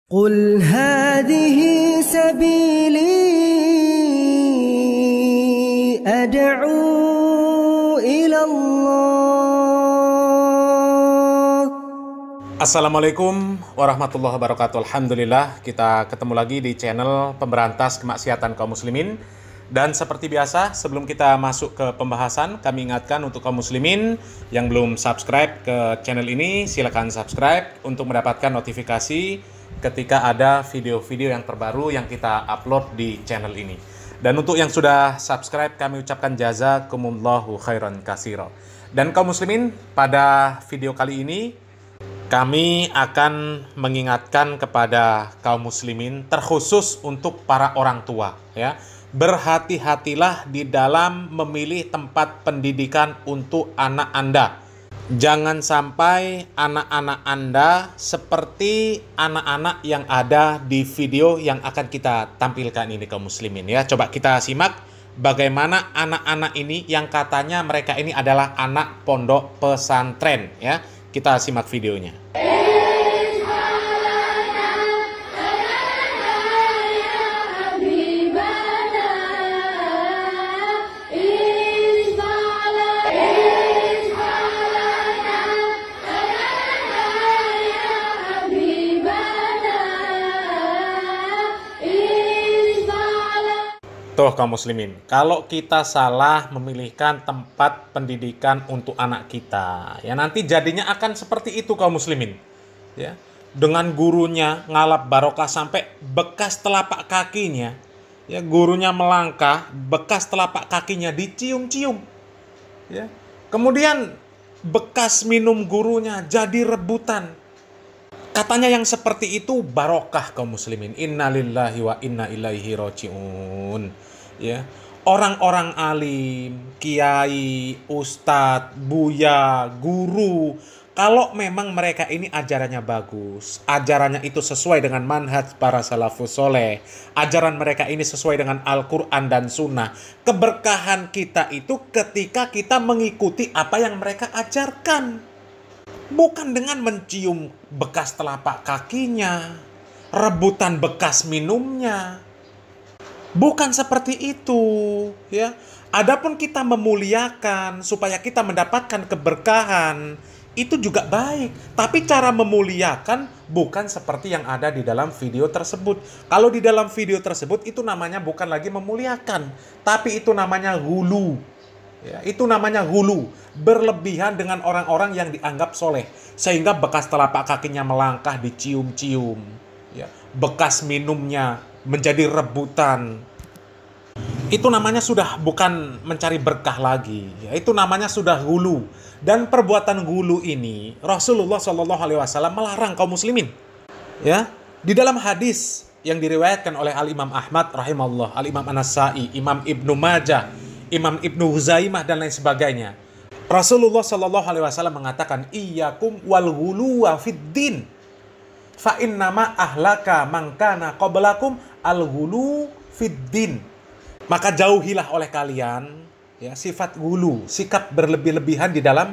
قل هذه سبيلي أدعو إلى الله. Assalamualaikum warahmatullahi wabarakatuh. Alhamdulillah kita ketemu lagi di channel Pemberantas Kemaksiatan Kaum Muslimin. Dan seperti biasa, sebelum kita masuk ke pembahasan, kami ingatkan untuk kaum muslimin yang belum subscribe ke channel ini, silakan subscribe untuk mendapatkan notifikasi ketika ada video-video yang terbaru yang kita upload di channel ini. Dan untuk yang sudah subscribe, kami ucapkan jazakumullahu khairan katsira. Dan kaum muslimin, pada video kali ini kami akan mengingatkan kepada kaum muslimin, terkhusus untuk para orang tua, ya. Berhati-hatilah di dalam memilih tempat pendidikan untuk anak Anda. Jangan sampai anak-anak Anda seperti anak-anak yang ada di video yang akan kita tampilkan ini kaum muslimin, ya. Coba kita simak bagaimana anak-anak ini yang katanya mereka ini adalah anak pondok pesantren, ya. Kita simak videonya. Tuh kaum muslimin, kalau kita salah memilihkan tempat pendidikan untuk anak kita, ya nanti jadinya akan seperti itu kaum muslimin, ya. Dengan gurunya ngalap barokah sampai bekas telapak kakinya, ya, gurunya melangkah, bekas telapak kakinya dicium-cium, ya. Kemudian bekas minum gurunya jadi rebutan. Katanya yang seperti itu barokah kaum muslimin. Innalillahi wa inna ilaihi raji'un. Ya, orang-orang alim, kiai, ustadz, buya, guru, kalau memang mereka ini ajarannya bagus, ajarannya itu sesuai dengan manhaj para salafus soleh, ajaran mereka ini sesuai dengan Al-Quran dan Sunnah, keberkahan kita itu ketika kita mengikuti apa yang mereka ajarkan. Bukan dengan mencium bekas telapak kakinya, rebutan bekas minumnya. Bukan seperti itu, ya. Adapun kita memuliakan supaya kita mendapatkan keberkahan, itu juga baik. Tapi cara memuliakan bukan seperti yang ada di dalam video tersebut. Kalau di dalam video tersebut itu namanya bukan lagi memuliakan, tapi itu namanya hulu. Ya, itu namanya hulu, berlebihan dengan orang-orang yang dianggap soleh, sehingga bekas telapak kakinya melangkah dicium-cium, ya, bekas minumnya menjadi rebutan. Itu namanya sudah bukan mencari berkah lagi, ya, itu namanya sudah hulu. Dan perbuatan hulu ini Rasulullah SAW melarang kaum muslimin, ya. Di dalam hadis yang diriwayatkan oleh Al-Imam Ahmad rahimahullah, Al-Imam An-Nasai, Imam Ibnu Majah, Imam Ibnu Huzaimah dan lain sebagainya, Rasulullah SAW mengatakan, iyyakum wal ghuluwa fid din, fa innama ahlaka man kana qablakum al ghulu fid din. Maka jauhilah oleh kalian, ya, sifat ghulu, sikap berlebih-lebihan di dalam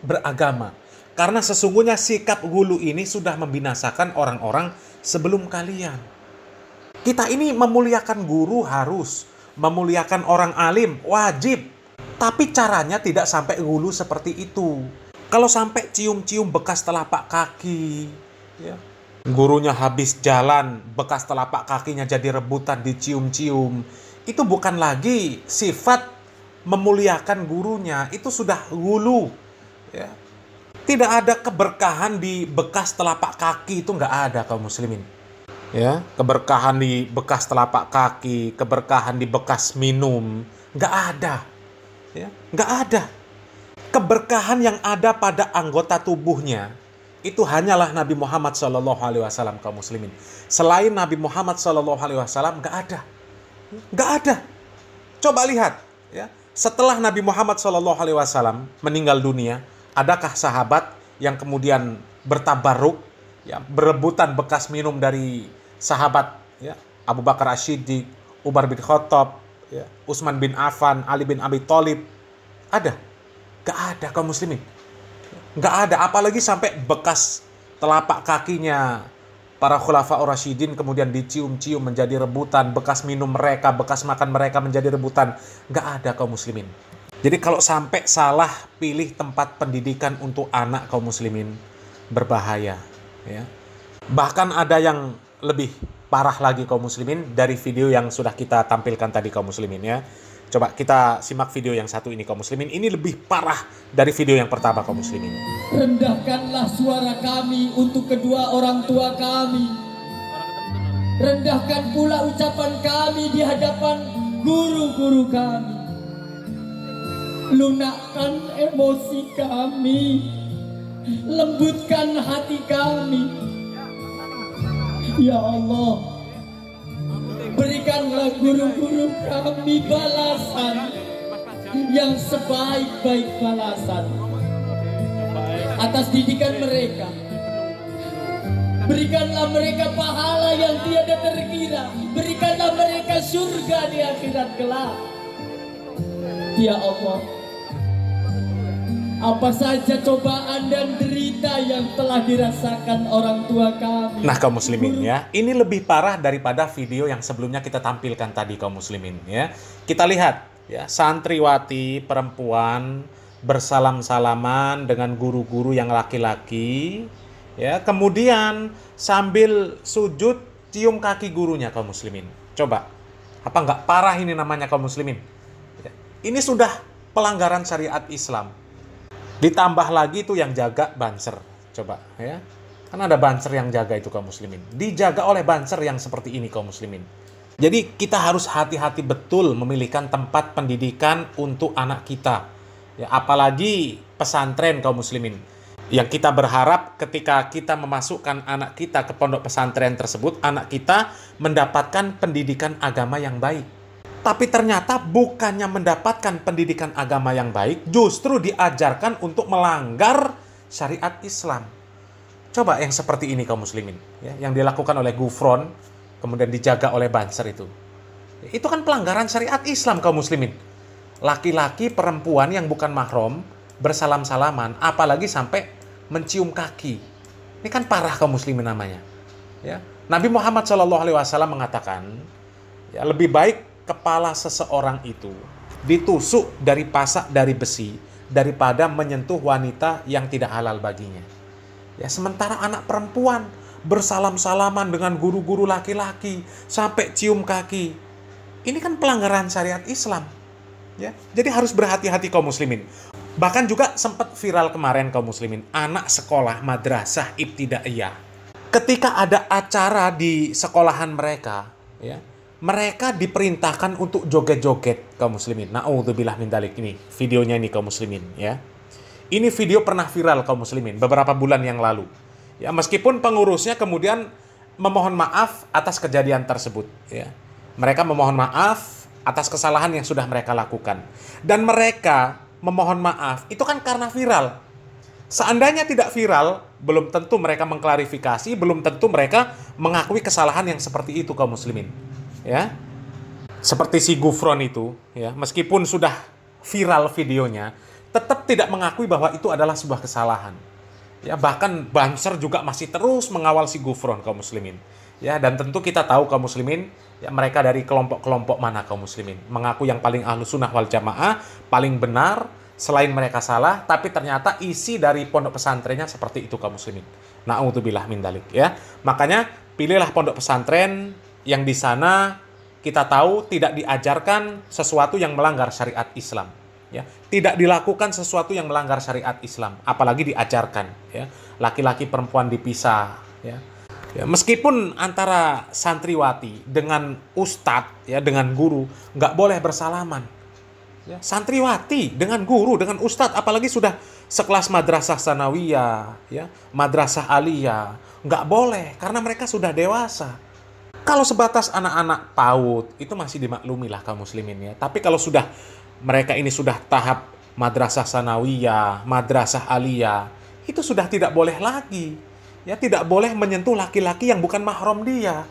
beragama, karena sesungguhnya sikap ghulu ini sudah membinasakan orang-orang sebelum kalian. Kita ini memuliakan guru harus, memuliakan orang alim wajib, tapi caranya tidak sampai hulu seperti itu. Kalau sampai cium-cium bekas telapak kaki, ya, gurunya habis jalan, bekas telapak kakinya jadi rebutan dicium-cium, itu bukan lagi sifat memuliakan gurunya, itu sudah hulu, ya. Tidak ada keberkahan di bekas telapak kaki, itu nggak ada kaum muslimin. Ya, keberkahan di bekas telapak kaki, keberkahan di bekas minum, nggak ada, ya, nggak ada. Keberkahan yang ada pada anggota tubuhnya itu hanyalah Nabi Muhammad SAW kaum muslimin. Selain Nabi Muhammad SAW nggak ada, nggak ada. Coba lihat, ya, setelah Nabi Muhammad SAW meninggal dunia, adakah sahabat yang kemudian bertabaruk, ya, berebutan bekas minum dari sahabat, ya, Abu Bakar As-Siddiq, Umar bin Khattab, ya, Utsman bin Affan, Ali bin Abi Thalib? Ada? Gak ada kaum muslimin. Gak ada, apalagi sampai bekas telapak kakinya para khulafaur rasyidin kemudian dicium-cium menjadi rebutan, bekas minum mereka, bekas makan mereka menjadi rebutan. Nggak ada kaum muslimin. Jadi kalau sampai salah pilih tempat pendidikan untuk anak kaum muslimin, berbahaya. Ya. Bahkan ada yang lebih parah lagi kaum muslimin dari video yang sudah kita tampilkan tadi kaum muslimin ya. Coba kita simak video yang satu ini kaum muslimin. Ini lebih parah dari video yang pertama kaum muslimin. Rendahkanlah suara kami untuk kedua orang tua kami. Rendahkan pula ucapan kami di hadapan guru-guru kami. Lunakkan emosi kami. Lembutkan hati kami. Ya Allah, berikanlah guru-guru kami balasan yang sebaik-baik balasan atas didikan mereka. Berikanlah mereka pahala yang tiada terkira. Berikanlah mereka surga di akhirat kelak. Ya Allah, apa saja cobaan dan derita yang telah dirasakan orang tua kami. Nah kaum muslimin ya, ini lebih parah daripada video yang sebelumnya kita tampilkan tadi kaum muslimin ya. Kita lihat ya, santriwati perempuan bersalam-salaman dengan guru-guru yang laki-laki ya, kemudian sambil sujud cium kaki gurunya kaum muslimin. Coba, apa nggak parah ini namanya kaum muslimin? Ya, ini sudah pelanggaran syariat Islam. Ditambah lagi itu yang jaga banser. Coba ya. Kan ada banser yang jaga itu kaum muslimin. Dijaga oleh banser yang seperti ini kaum muslimin. Jadi kita harus hati-hati betul memilihkan tempat pendidikan untuk anak kita. Ya, apalagi pesantren kaum muslimin. Yang kita berharap ketika kita memasukkan anak kita ke pondok pesantren tersebut, anak kita mendapatkan pendidikan agama yang baik. Tapi ternyata bukannya mendapatkan pendidikan agama yang baik, justru diajarkan untuk melanggar syariat Islam. Coba yang seperti ini kaum muslimin, ya, yang dilakukan oleh gufron, kemudian dijaga oleh banser itu. Itu kan pelanggaran syariat Islam kaum muslimin. Laki-laki perempuan yang bukan mahram bersalam-salaman, apalagi sampai mencium kaki. Ini kan parah kaum muslimin namanya. Ya. Nabi Muhammad SAW mengatakan, ya, lebih baik kepala seseorang itu ditusuk dari pasak dari besi daripada menyentuh wanita yang tidak halal baginya. Ya, sementara anak perempuan bersalam-salaman dengan guru-guru laki-laki sampai cium kaki. Ini kan pelanggaran syariat Islam. Ya, jadi harus berhati-hati kaum muslimin. Bahkan juga sempat viral kemarin kaum muslimin, anak sekolah madrasah ibtidaiyah. Ketika ada acara di sekolahan mereka, ya, mereka diperintahkan untuk joget-joget kaum muslimin. Na'udzubillah min dzalik. Ini videonya ini kaum muslimin ya. Ini video pernah viral kaum muslimin beberapa bulan yang lalu. Ya, meskipun pengurusnya kemudian memohon maaf atas kejadian tersebut ya. Mereka memohon maaf atas kesalahan yang sudah mereka lakukan. Dan mereka memohon maaf itu kan karena viral. Seandainya tidak viral, belum tentu mereka mengklarifikasi, belum tentu mereka mengakui kesalahan yang seperti itu kaum muslimin. Ya, seperti si gufron itu, ya, meskipun sudah viral videonya, tetap tidak mengakui bahwa itu adalah sebuah kesalahan. Ya, bahkan banser juga masih terus mengawal si gufron kaum muslimin. Ya, dan tentu kita tahu kaum muslimin, ya, mereka dari kelompok-kelompok mana kaum muslimin, mengaku yang paling ahlu sunnah wal jamaah, paling benar, selain mereka salah, tapi ternyata isi dari pondok pesantrennya seperti itu kaum muslimin. Na'udzubillah min dzalik ya. Makanya pilihlah pondok pesantren yang di sana kita tahu tidak diajarkan sesuatu yang melanggar syariat Islam, ya, tidak dilakukan sesuatu yang melanggar syariat Islam, apalagi diajarkan, ya, laki-laki perempuan dipisah, ya. Ya, meskipun antara santriwati dengan ustadz, ya, dengan guru nggak boleh bersalaman, ya, santriwati dengan guru dengan ustadz, apalagi sudah sekelas madrasah sanawiyah, ya, madrasah aliyah, nggak boleh karena mereka sudah dewasa. Kalau sebatas anak-anak PAUD, itu masih dimaklumi lah kaum muslimin ya. Tapi kalau sudah mereka ini sudah tahap madrasah sanawiyah, madrasah aliyah, itu sudah tidak boleh lagi. Ya, tidak boleh menyentuh laki-laki yang bukan mahram dia.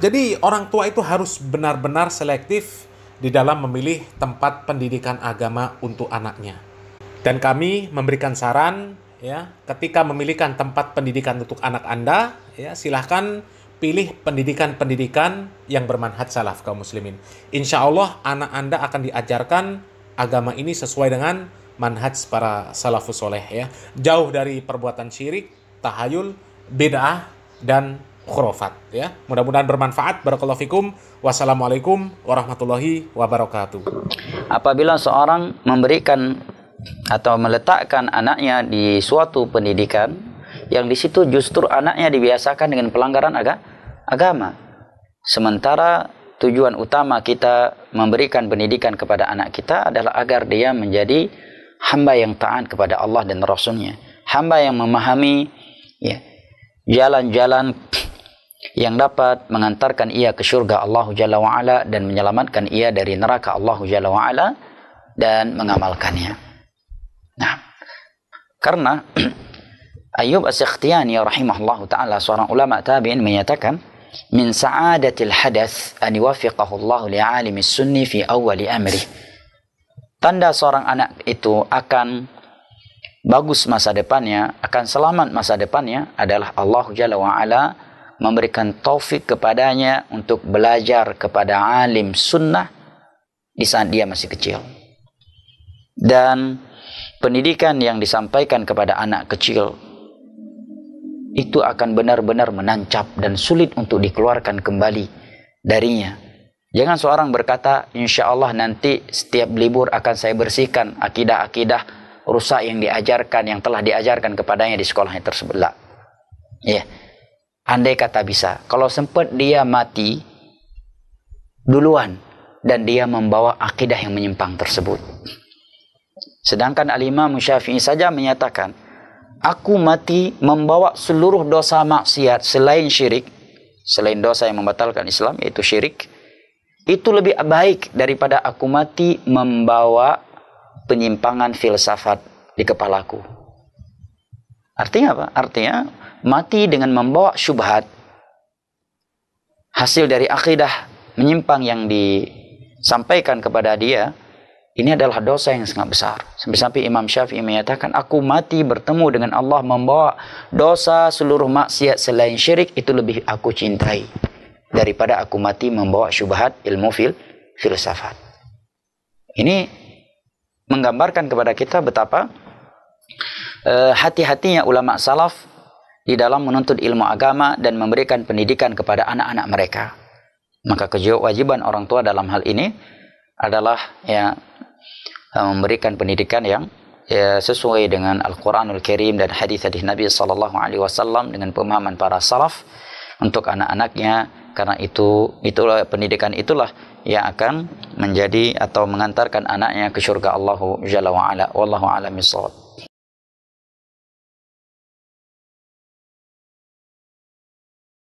Jadi orang tua itu harus benar-benar selektif di dalam memilih tempat pendidikan agama untuk anaknya. Dan kami memberikan saran, ya, ketika memilihkan tempat pendidikan untuk anak Anda, ya silahkan pilih pendidikan-pendidikan yang bermanhaj salaf kaum muslimin. Insya Allah anak Anda akan diajarkan agama ini sesuai dengan manhaj para salafus soleh ya. Jauh dari perbuatan syirik, tahayul, bid'ah, dan khurafat ya. Mudah-mudahan bermanfaat. Barakallahu fikum. Wassalamualaikum warahmatullahi wabarakatuh. Apabila seorang memberikan atau meletakkan anaknya di suatu pendidikan yang di situ justru anaknya dibiasakan dengan pelanggaran agama. Sementara tujuan utama kita memberikan pendidikan kepada anak kita adalah agar dia menjadi hamba yang taat kepada Allah dan Rasul-Nya. Hamba yang memahami ya, jalan-jalan yang dapat mengantarkan ia ke surga Allah Jalla wa'ala dan menyelamatkan ia dari neraka Allah Jalla wa'ala dan mengamalkannya. Nah, karena Ayyub As-Sakhtiyani rahimahullahu ta'ala, seorang ulama tabi'in, menyatakan min sa'adatil hadath an yuwaffiqahu Allah li'alimi sunni fi awwali amri. Tanda seorang anak itu akan bagus masa depannya, akan selamat masa depannya adalah Allah Jalla wa'ala memberikan taufik kepadanya untuk belajar kepada alim sunnah di saat dia masih kecil. Dan pendidikan yang disampaikan kepada anak kecil itu akan benar-benar menancap dan sulit untuk dikeluarkan kembali darinya. Jangan seorang berkata, insya Allah nanti setiap libur akan saya bersihkan akidah-akidah rusak yang diajarkan, yang telah diajarkan kepadanya di sekolahnya tersebut. Ya, andai kata bisa, kalau sempat dia mati duluan dan dia membawa akidah yang menyimpang tersebut. Sedangkan Al-Imam Syafi'i saja menyatakan, aku mati membawa seluruh dosa maksiat selain syirik, selain dosa yang membatalkan Islam, yaitu syirik, itu lebih baik daripada aku mati membawa penyimpangan filsafat di kepalaku. Artinya apa? Artinya mati dengan membawa syubhat, hasil dari akidah menyimpang yang disampaikan kepada dia, ini adalah dosa yang sangat besar. Sampai-sampai Imam Syafi'i menyatakan, aku mati bertemu dengan Allah membawa dosa seluruh maksiat selain syirik, itu lebih aku cintai daripada aku mati membawa syubhat ilmu filsafat. Ini menggambarkan kepada kita betapa hati-hatinya ulama salaf di dalam menuntut ilmu agama dan memberikan pendidikan kepada anak-anak mereka. Maka kewajiban orang tua dalam hal ini adalah ya memberikan pendidikan yang sesuai dengan Al-Quranul Karim dan hadis-hadis Nabi SAW dengan pemahaman para salaf untuk anak-anaknya, karena itulah pendidikan itulah yang akan menjadi atau mengantarkan anaknya ke surga Allah Jalla wa'ala. Wallahu a'lam bishawab.